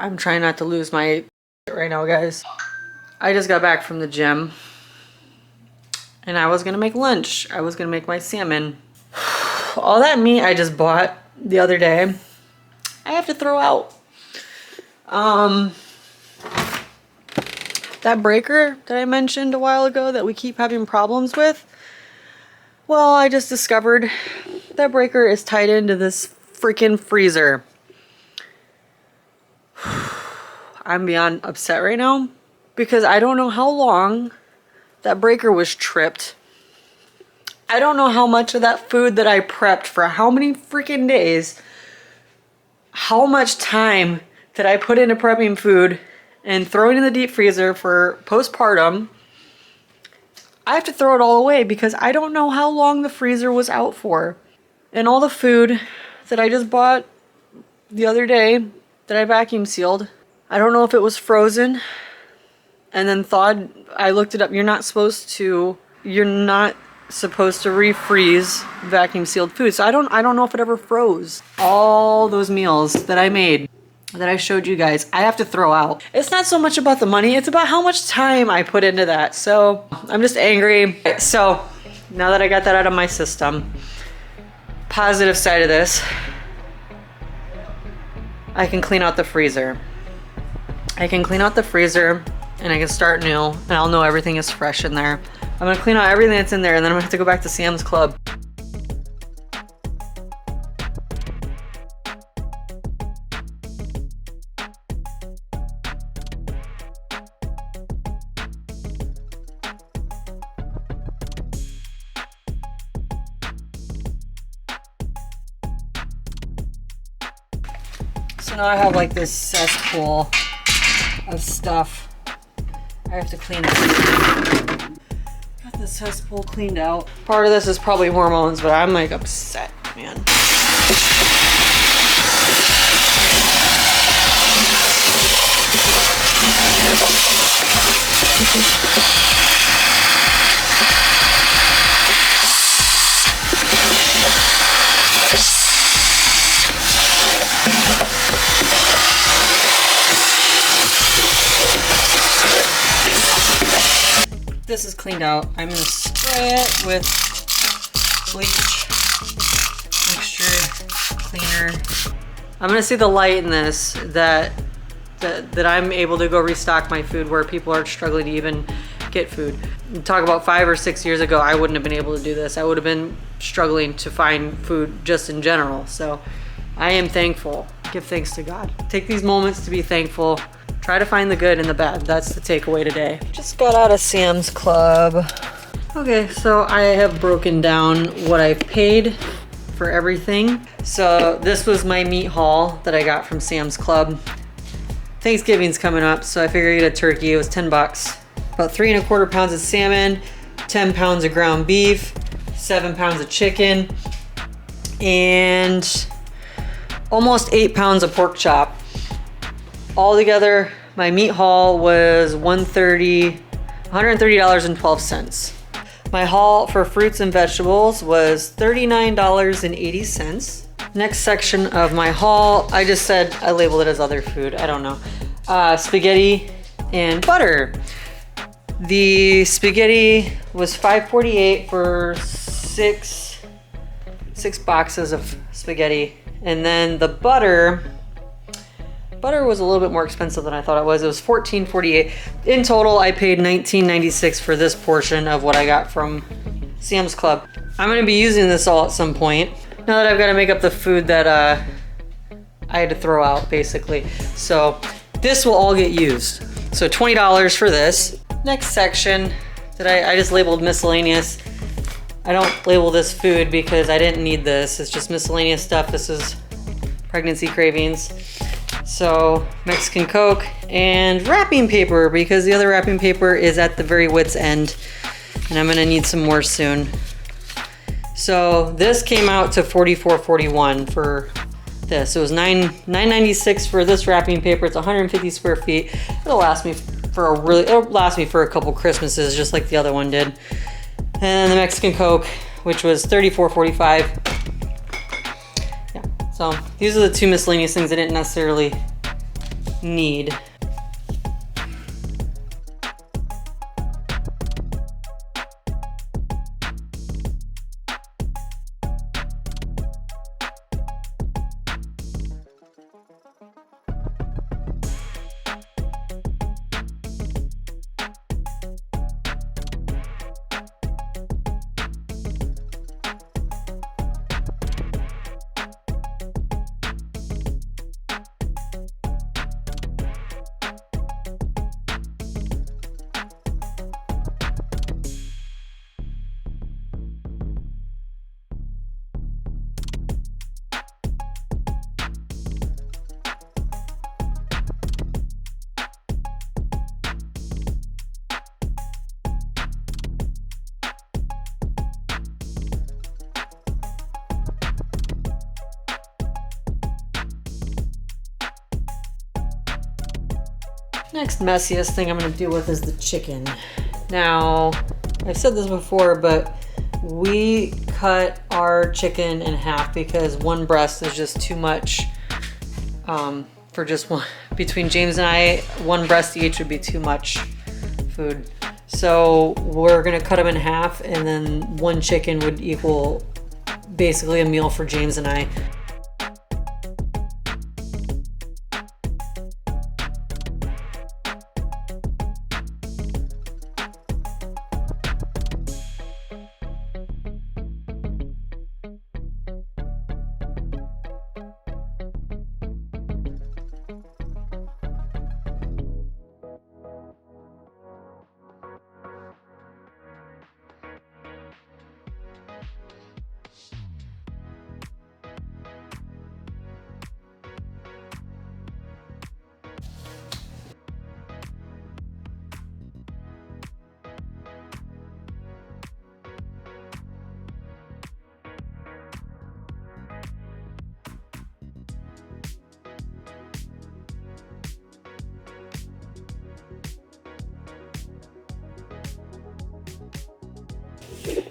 I'm trying not to lose my right now, guys. I just got back from the gym and I was gonna make lunch. I was gonna make my salmon. All that meat I just bought the other day, I have to throw out. That breaker that I mentioned a while ago that we keep having problems with, well, I just discovered that breaker is tied into this freaking freezer. I'm beyond upset right now because I don't know how long that breaker was tripped. I don't know how much of that food that I prepped for how many freaking days, how much time that I put into prepping food and throwing in the deep freezer for postpartum. I have to throw it all away because I don't know how long the freezer was out for. And all the food that I just bought the other day that I vacuum sealed, I don't know if it was frozen and then thawed. I looked it up. You're not supposed to refreeze vacuum sealed food. So I don't know if it ever froze. All those meals that I made, that I showed you guys, I have to throw out. It's not so much about the money, it's about how much time I put into that. So I'm just angry. So now that I got that out of my system, positive side of this, I can clean out the freezer. I can clean out the freezer and I can start new and I'll know everything is fresh in there. I'm gonna clean out everything that's in there and then I'm gonna have to go back to Sam's Club. So now I have like this cesspool of stuff I have to clean out. Got this cesspool cleaned out. Part of this is probably hormones, but I'm like upset, man. This is cleaned out. I'm gonna spray it with bleach, mixture, cleaner. I'm gonna see the light in this that I'm able to go restock my food where people are struggling to even get food. Talk about 5 or 6 years ago, I wouldn't have been able to do this. I would have been struggling to find food just in general. So I am thankful. Give thanks to God. Take these moments to be thankful. Try to find the good in the bad. That's the takeaway today. Just got out of Sam's Club. Okay, so I have broken down what I've paid for everything. So this was my meat haul that I got from Sam's Club. Thanksgiving's coming up, so I figured I'd get a turkey. It was 10 bucks. About 3¼ pounds of salmon, 10 pounds of ground beef, 7 pounds of chicken, and almost 8 pounds of pork chop. Altogether, my meat haul was $130.12. My haul for fruits and vegetables was $39.80. Next section of my haul, I just said, I labeled it as other food, I don't know. Spaghetti and butter. The spaghetti was $5.48 for six boxes of spaghetti. And then the butter was a little bit more expensive than I thought it was. It was $14.48. In total, I paid $19.96 for this portion of what I got from Sam's Club. I'm gonna be using this all at some point. Now that I've got to make up the food that I had to throw out, basically. So this will all get used. So $20 for this. Next section that I just labeled miscellaneous. I don't label this food because I didn't need this. It's just miscellaneous stuff. This is pregnancy cravings. So Mexican Coke and wrapping paper because the other wrapping paper is at the very wit's end and I'm gonna need some more soon. So this came out to $44.41 for this. It was $9.96 for this wrapping paper. It's 150 square feet. It'll last me for a couple Christmases just like the other one did. And the Mexican Coke, which was $34.45. So these are the two miscellaneous things I didn't necessarily need. Next messiest thing I'm gonna deal with is the chicken. Now, I've said this before, but we cut our chicken in half because one breast is just too much for just one. Between James and I, one breast each would be too much food. So we're gonna cut them in half, and then one chicken would equal basically a meal for James and I.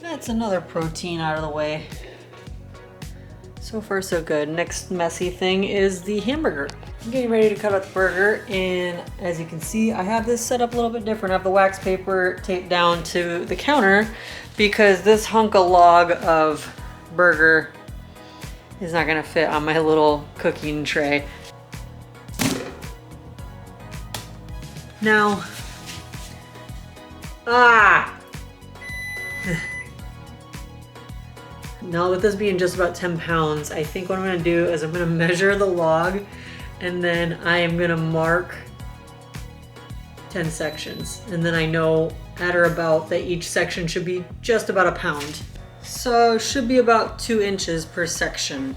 That's another protein out of the way. So far so good. Next messy thing is the hamburger. I'm getting ready to cut out the burger, and as you can see, I have this set up a little bit different. I have the wax paper taped down to the counter because this hunk of log of burger is not gonna fit on my little cooking tray. Now, now with this being just about 10 pounds, I think what I'm gonna do is I'm gonna measure the log, and then I am gonna mark 10 sections. And then I know at or about that each section should be just about a pound. So should be about 2 inches per section.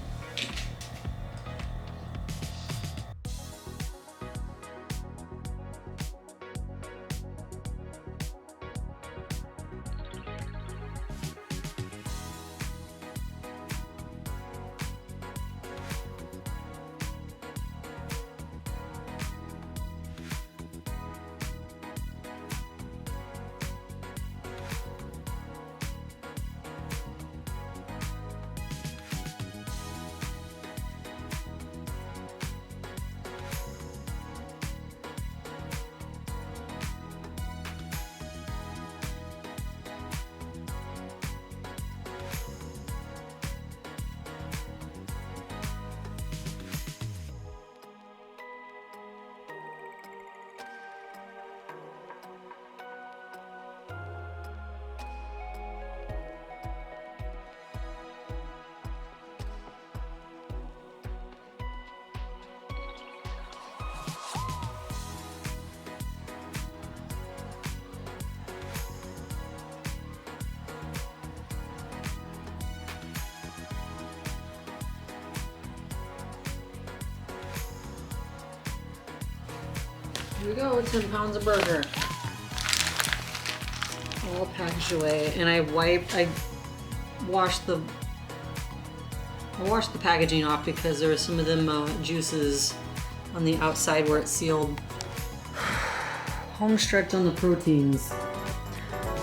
Here we go, 10 pounds of burger. All packaged away. And I washed the packaging off because there were some of them juices on the outside where it's sealed. Home stretch on the proteins.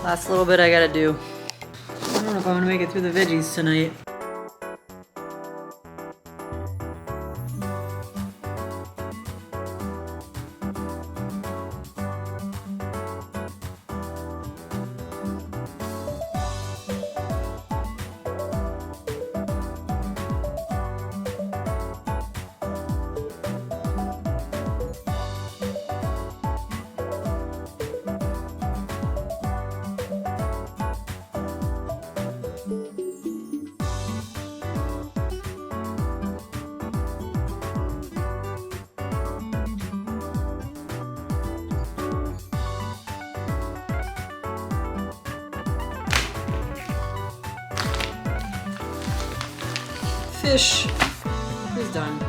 Last little bit I gotta do. I don't know if I'm gonna make it through the veggies tonight. fish is done.